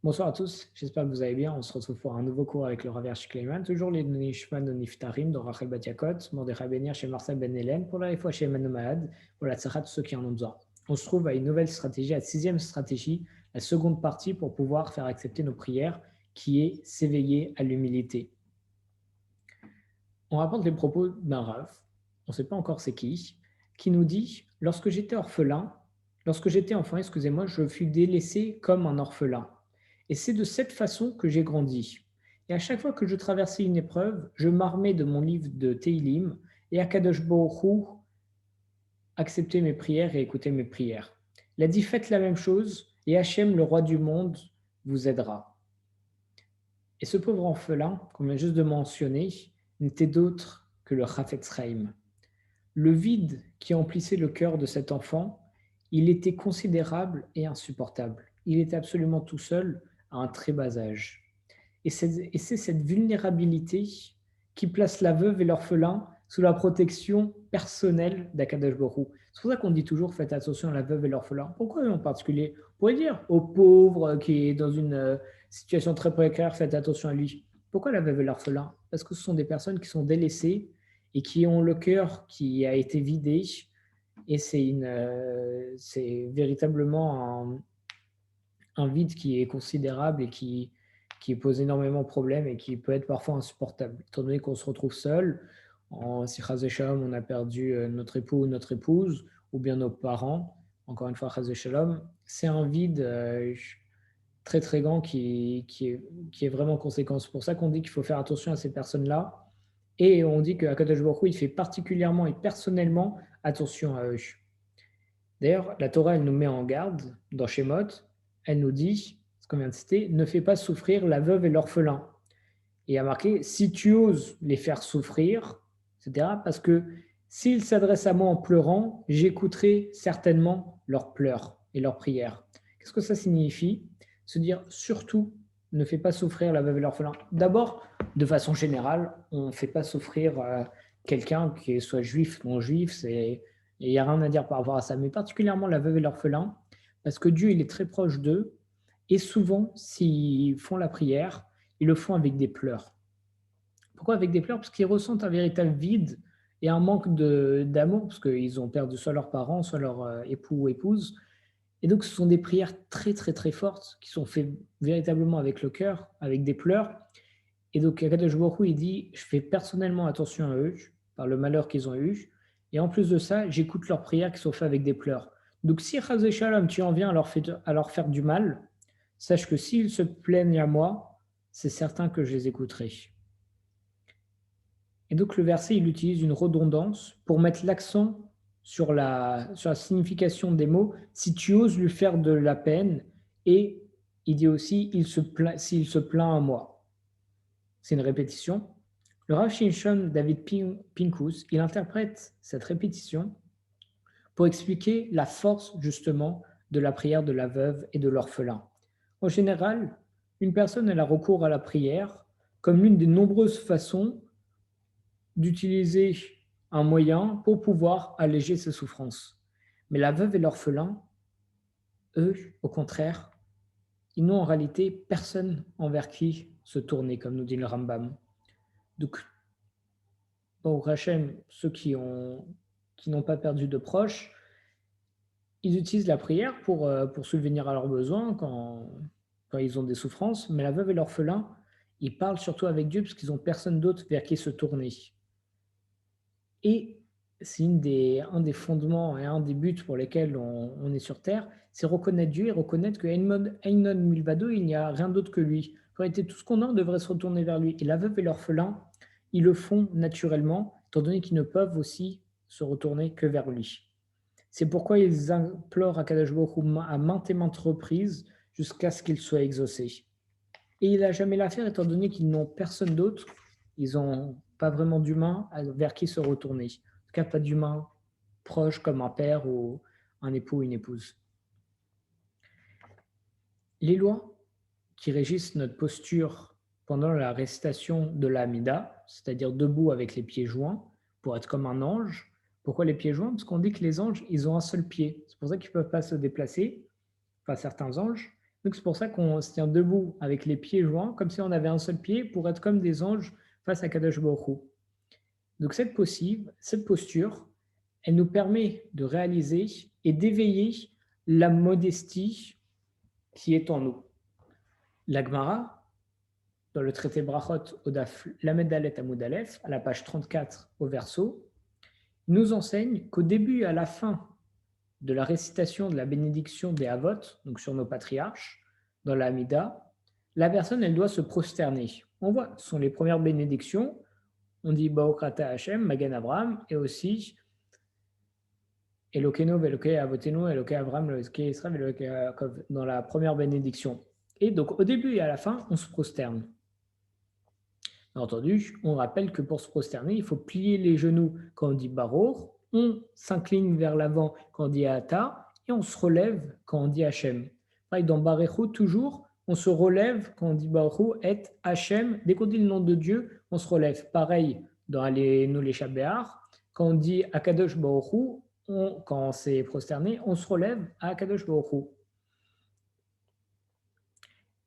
Bonsoir à tous, j'espère que vous allez bien. On se retrouve pour un nouveau cours avec le Rav Hershey Kleiman. Toujours les Nishman de Niftarim, de Rachel Batiakot, Mordechai Benir chez Marcel Ben Hélène, pour la fois chez Emmanuel Malade, pour la Tzara, tous ceux qui en ont besoin. On se trouve à une nouvelle stratégie, la sixième stratégie, la seconde partie pour pouvoir faire accepter nos prières, qui est s'éveiller à l'humilité. On rapporte les propos d'un Rav, on ne sait pas encore c'est qui nous dit lorsque j'étais enfant, excusez-moi, je fus délaissé comme un orphelin. Et c'est de cette façon que j'ai grandi. Et à chaque fois que je traversais une épreuve, je m'armais de mon livre de Teilim et Akadosh Baruch Hu acceptait mes prières et écoutait mes prières. Il a dit faites la même chose et Hachem, le roi du monde, vous aidera. Et ce pauvre orphelin, qu'on vient juste de mentionner, n'était d'autre que le Chafetz Chaim. Le vide qui emplissait le cœur de cet enfant, il était considérable et insupportable. Il était absolument tout seul à un très bas âge. Et c'est cette vulnérabilité qui place la veuve et l'orphelin sous la protection personnelle d'Akadosh Baruch Hu. C'est pour ça qu'on dit toujours faites attention à la veuve et l'orphelin. Pourquoi eux en particulier? On pourrait dire au pauvre qui est dans une situation très précaire, faites attention à lui. Pourquoi la veuve et l'orphelin? Parce que ce sont des personnes qui sont délaissées et qui ont le cœur qui a été vidé. Et c'est véritablement un vide qui est considérable et qui pose énormément de problèmes et qui peut être parfois insupportable. Étant donné qu'on se retrouve seul, si Chaz Shalom, on a perdu notre époux ou notre épouse, ou bien nos parents, encore une fois, Chaz Shalom, c'est un vide très très grand qui est vraiment conséquent. C'est pour ça qu'on dit qu'il faut faire attention à ces personnes-là. Et on dit qu'Akadosh Baruch Hu, il fait particulièrement et personnellement attention à eux. D'ailleurs, la Torah, elle nous met en garde dans Shemot, elle nous dit, ce qu'on vient de citer, ne fais pas souffrir la veuve et l'orphelin. Et il y a marqué, si tu oses les faire souffrir, etc., parce que s'ils s'adressent à moi en pleurant, j'écouterai certainement leurs pleurs et leurs prières. Qu'est-ce que ça signifie? Se dire, surtout, ne fais pas souffrir la veuve et l'orphelin. D'abord, de façon générale, on ne fait pas souffrir quelqu'un qui soit juif, non juif, et il n'y a rien à dire par rapport à ça, mais particulièrement la veuve et l'orphelin, parce que Dieu, il est très proche d'eux, et souvent, s'ils font la prière, ils le font avec des pleurs. Pourquoi avec des pleurs? Parce qu'ils ressentent un véritable vide et un manque d'amour, parce qu'ils ont perdu soit leurs parents, soit leur époux ou épouse. Et donc, ce sont des prières très, très, très fortes qui sont faites véritablement avec le cœur, avec des pleurs. Et donc, Akadosh Baruch Hu, il dit, je fais personnellement attention à eux, par le malheur qu'ils ont eu. Et en plus de ça, j'écoute leurs prières qui sont faites avec des pleurs. Donc, si Chazé Shalom, tu en viens à leur faire du mal, sache que s'ils se plaignent à moi, c'est certain que je les écouterai. Et donc le verset, il utilise une redondance pour mettre l'accent sur la signification des mots. Si tu oses lui faire de la peine, et il dit aussi, s'il se plaint à moi. C'est une répétition. Le Rav Shimshon David Pinkus, il interprète cette répétition pour expliquer la force justement de la prière de la veuve et de l'orphelin. En général, une personne elle a recours à la prière comme l'une des nombreuses façons d'utiliser un moyen pour pouvoir alléger ses souffrances. Mais la veuve et l'orphelin, eux, au contraire, ils n'ont en réalité personne envers qui se tourner, comme nous dit le Rambam. Donc, au Hachem, ceux qui n'ont pas perdu de proches, ils utilisent la prière pour subvenir à leurs besoins quand ils ont des souffrances, mais la veuve et l'orphelin, ils parlent surtout avec Dieu parce qu'ils n'ont personne d'autre vers qui se tourner. Et c'est un des fondements et un des buts pour lesquels on est sur Terre, c'est reconnaître Dieu et reconnaître que Einon Milvado, il n'y a rien d'autre que lui. En réalité, tout ce qu'on a, on devrait se retourner vers lui. Et la veuve et l'orphelin, ils le font naturellement, étant donné qu'ils ne peuvent aussi se retourner que vers lui. C'est pourquoi ils implorent Akadosh Baruch Hu à maintes et maintes reprises jusqu'à ce qu'il soit exaucé. Et il n'a jamais l'affaire, étant donné qu'ils n'ont personne d'autre, ils n'ont pas vraiment d'humain vers qui se retourner. En tout cas, pas d'humain proche comme un père ou un époux ou une épouse. Les lois qui régissent notre posture pendant la récitation de l'Amida, c'est-à-dire debout avec les pieds joints, pour être comme un ange. Pourquoi les pieds joints? Parce qu'on dit que les anges, ils ont un seul pied. C'est pour ça qu'ils ne peuvent pas se déplacer, pas certains anges, Donc c'est pour ça qu'on se tient debout avec les pieds joints, comme si on avait un seul pied, pour être comme des anges face à Kadosh Baruch Hu. Donc cette posture, elle nous permet de réaliser et d'éveiller la modestie qui est en nous. La Gemara, dans le traité Brachot, au Daf Lamed Dalet Amud Aleph, à la page 34 au verso, nous enseigne qu'au début et à la fin de la récitation de la bénédiction des Havot, donc sur nos patriarches, dans la Hamida, la personne, elle doit se prosterner. On voit, ce sont les premières bénédictions. On dit Baokrata Hashem, Magan Abraham, et aussi Elokeno, Velokei Avotenu, Elokei Abraham, Elokei Israël, Elokei Yaakov, dans la première bénédiction. Et donc, au début et à la fin, on se prosterne. Bien entendu, on rappelle que pour se prosterner, il faut plier les genoux quand on dit Barour, on s'incline vers l'avant quand on dit Ata, et on se relève quand on dit Hachem. Pareil, dans Barechu, toujours, on se relève quand on dit Baruch et Hachem. Dès qu'on dit le nom de Dieu, on se relève. Pareil, dans les Shabéar, quand on dit Akadosh Baruch quand on s'est prosterné, on se relève à Akadosh Baruch.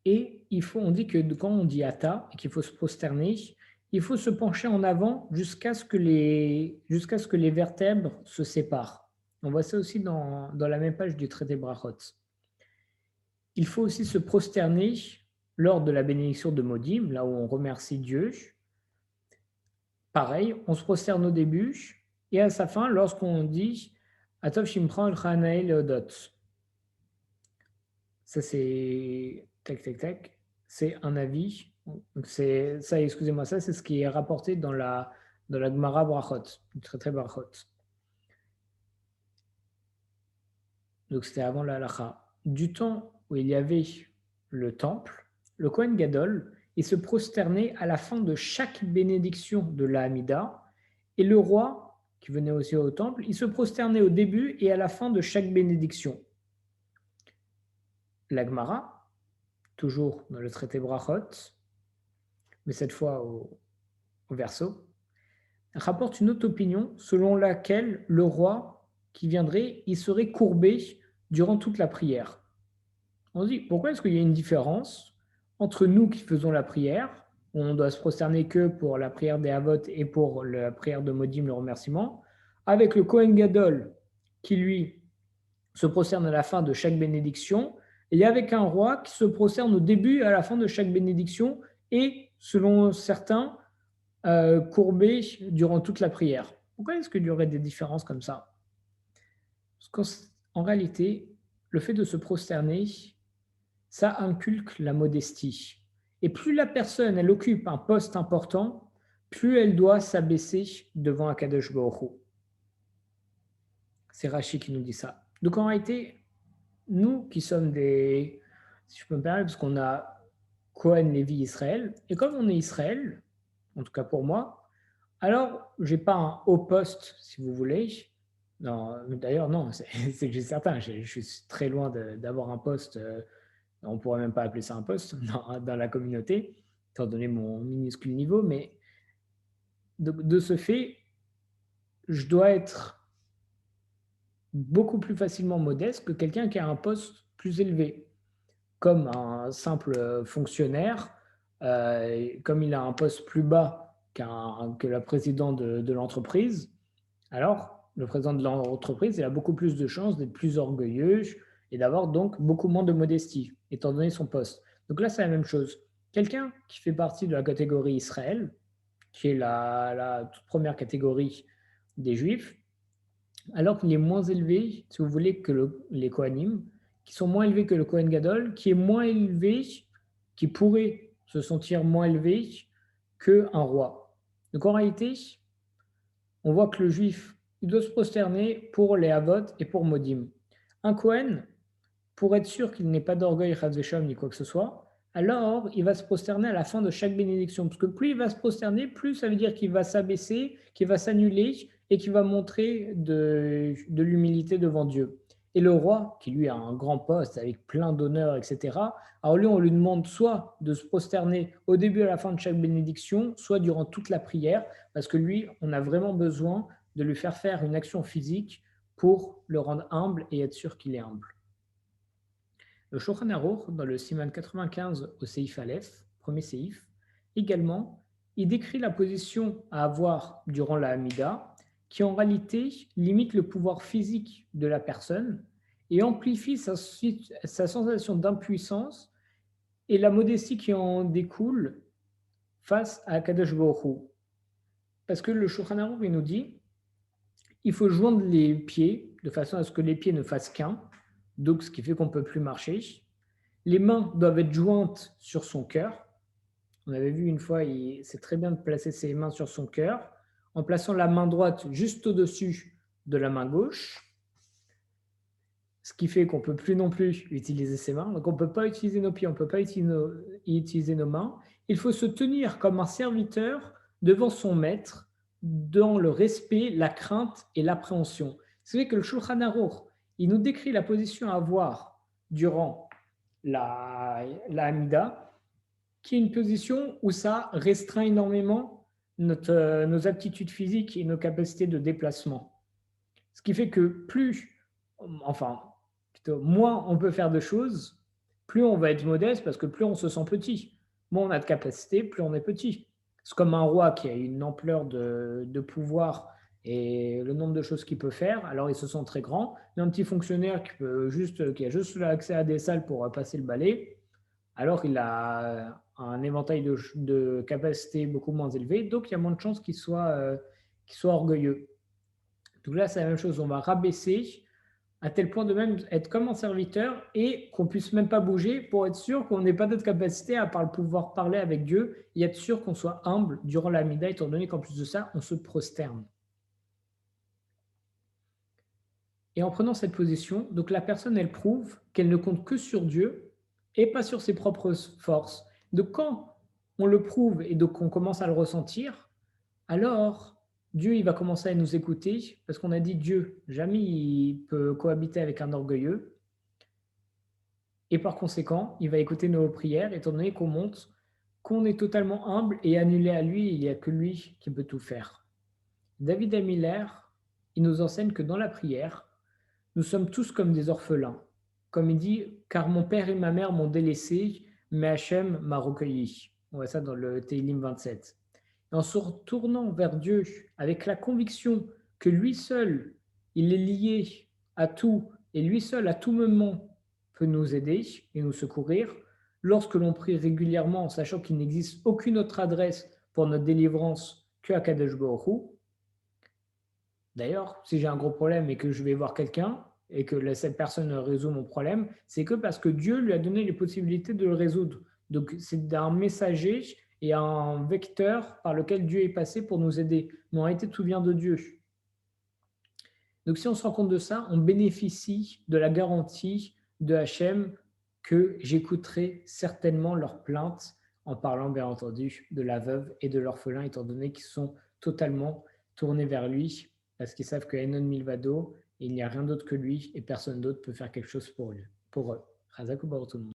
Et on dit que quand on dit Ata, et qu'il faut se prosterner, il faut se pencher en avant jusqu'à ce que les vertèbres se séparent. On voit ça aussi dans la même page du traité Brachot. Il faut aussi se prosterner lors de la bénédiction de Modim, là où on remercie Dieu. Pareil, on se prosterne au début et à sa fin, lorsqu'on dit Atov Shimchon El Chanae Leodot. Ça, c'est c'est un avis. Donc c'est ça, excusez-moi, ça c'est ce qui est rapporté dans la Gemara Brachot, du traité Brachot. Donc c'était avant la halakha. Du temps où il y avait le temple, le Kohen Gadol, il se prosternait à la fin de chaque bénédiction de la Hamida, et le roi, qui venait aussi au temple, il se prosternait au début et à la fin de chaque bénédiction. La Gemara, toujours dans le traité Brachot, mais cette fois au verso, rapporte une autre opinion selon laquelle le roi qui viendrait, il serait courbé durant toute la prière. On se dit, pourquoi est-ce qu'il y a une différence entre nous qui faisons la prière, où on doit se prosterner que pour la prière des Havot et pour la prière de Modim, le remerciement, avec le Kohen Gadol qui, lui, se prosterne à la fin de chaque bénédiction, et avec un roi qui se prosterne au début et à la fin de chaque bénédiction, et, selon certains, courbé durant toute la prière. Pourquoi est-ce qu'il y aurait des différences comme ça? Parce qu'en réalité, le fait de se prosterner, ça inculque la modestie. Et plus la personne, elle occupe un poste important, plus elle doit s'abaisser devant Akadosh Baruch Hu. C'est Rashi qui nous dit ça. Donc en réalité, nous qui sommes si je peux me permettre, parce qu'on a Cohen, Lévi, Israël, et comme on est Israël, en tout cas pour moi, alors je n'ai pas un haut poste, si vous voulez. Non, d'ailleurs, non, c'est que j'ai certain, je suis très loin d'avoir un poste. On ne pourrait même pas appeler ça un poste dans la communauté, étant donné mon minuscule niveau, mais de ce fait, je dois être beaucoup plus facilement modeste que quelqu'un qui a un poste plus élevé, comme un simple fonctionnaire, comme il a un poste plus bas que le président de l'entreprise. Alors, le président de l'entreprise, il a beaucoup plus de chances d'être plus orgueilleux et d'avoir donc beaucoup moins de modestie, étant donné son poste. Donc là, c'est la même chose. Quelqu'un qui fait partie de la catégorie Israël, qui est la toute première catégorie des Juifs, alors qu'il est moins élevé, si vous voulez, que les Kohanim, qui sont moins élevés que le Kohen Gadol, qui est moins élevé, qui pourrait se sentir moins élevé qu'un roi. Donc en réalité, on voit que le Juif, il doit se prosterner pour les Havot et pour Modim. Un Kohen, pour être sûr qu'il n'ait pas d'orgueil, Chazvesham, ni quoi que ce soit, alors il va se prosterner à la fin de chaque bénédiction. Parce que plus il va se prosterner, plus ça veut dire qu'il va s'abaisser, qu'il va s'annuler et qu'il va montrer de l'humilité devant Dieu. Et le roi, qui lui a un grand poste avec plein d'honneurs, etc., alors lui, on lui demande soit de se prosterner au début et à la fin de chaque bénédiction, soit durant toute la prière, parce que lui, on a vraiment besoin de lui faire une action physique pour le rendre humble et être sûr qu'il est humble. Le Shulchan Aruch, dans le Siman 95 au Seif Aleph, premier Seif, également, il décrit la position à avoir durant la Hamida, qui en réalité limite le pouvoir physique de la personne et amplifie sa sensation d'impuissance et la modestie qui en découle face à Kadosh Baruch Hu. Parce que le Shulchan Aruch il nous dit il faut joindre les pieds de façon à ce que les pieds ne fassent qu'un, donc ce qui fait qu'on ne peut plus marcher. Les mains doivent être jointes sur son cœur. On avait vu une fois, c'est très bien de placer ses mains sur son cœur en plaçant la main droite juste au-dessus de la main gauche, ce qui fait qu'on ne peut plus non plus utiliser ses mains. Donc on ne peut pas utiliser nos pieds, on ne peut pas utiliser nos mains. Il faut se tenir comme un serviteur devant son maître dans le respect, la crainte et l'appréhension. C'est vrai que le Shulchan Aruch, il nous décrit la position à avoir durant la Hamida, qui est une position où ça restreint énormément nos aptitudes physiques et nos capacités de déplacement. Ce qui fait que enfin, plutôt, moins on peut faire de choses, plus on va être modeste parce que plus on se sent petit. Moins on a de capacité, plus on est petit. C'est comme un roi qui a une ampleur de pouvoir et le nombre de choses qu'il peut faire, alors il se sent très grand. Mais un petit fonctionnaire qui a juste accès à des salles pour passer le balai, alors il a un éventail de capacités beaucoup moins élevé, donc il y a moins de chances qu'il soit orgueilleux. Donc là, c'est la même chose, on va rabaisser à tel point de même être comme un serviteur et qu'on puisse même pas bouger pour être sûr qu'on n'ait pas d'autre capacité à part pouvoir parler avec Dieu et être sûr qu'on soit humble durant la Mida, étant donné qu'en plus de ça, on se prosterne. Et en prenant cette position, donc la personne, elle prouve qu'elle ne compte que sur Dieu et pas sur ses propres forces. Donc quand on le prouve et donc on commence à le ressentir, alors Dieu il va commencer à nous écouter parce qu'on a dit Dieu, jamais il peut cohabiter avec un orgueilleux. Et par conséquent, il va écouter nos prières étant donné qu'on montre qu'on est totalement humble et annulé à lui, il n'y a que lui qui peut tout faire. David Amiller, il nous enseigne que dans la prière, nous sommes tous comme des orphelins. Comme il dit, car mon père et ma mère m'ont délaissé, mais Hachem m'a recueilli. On voit ça dans le Teilim 27. Et en se retournant vers Dieu avec la conviction que lui seul, il est lié à tout et lui seul à tout moment peut nous aider et nous secourir, lorsque l'on prie régulièrement en sachant qu'il n'existe aucune autre adresse pour notre délivrance que Akadosh Baruch Hu. D'ailleurs, si j'ai un gros problème et que je vais voir quelqu'un et que cette personne résout mon problème, c'est que parce que Dieu lui a donné les possibilités de le résoudre. Donc c'est un messager et un vecteur par lequel Dieu est passé pour nous aider. Mais en réalité, tout vient de Dieu. Donc si on se rend compte de ça, on bénéficie de la garantie de Hachem que j'écouterai certainement leurs plaintes en parlant bien entendu de la veuve et de l'orphelin étant donné qu'ils sont totalement tournés vers lui parce qu'ils savent que Enon Milvado, il n'y a rien d'autre que lui et personne d'autre peut faire quelque chose pour eux. Razak ou tout le monde.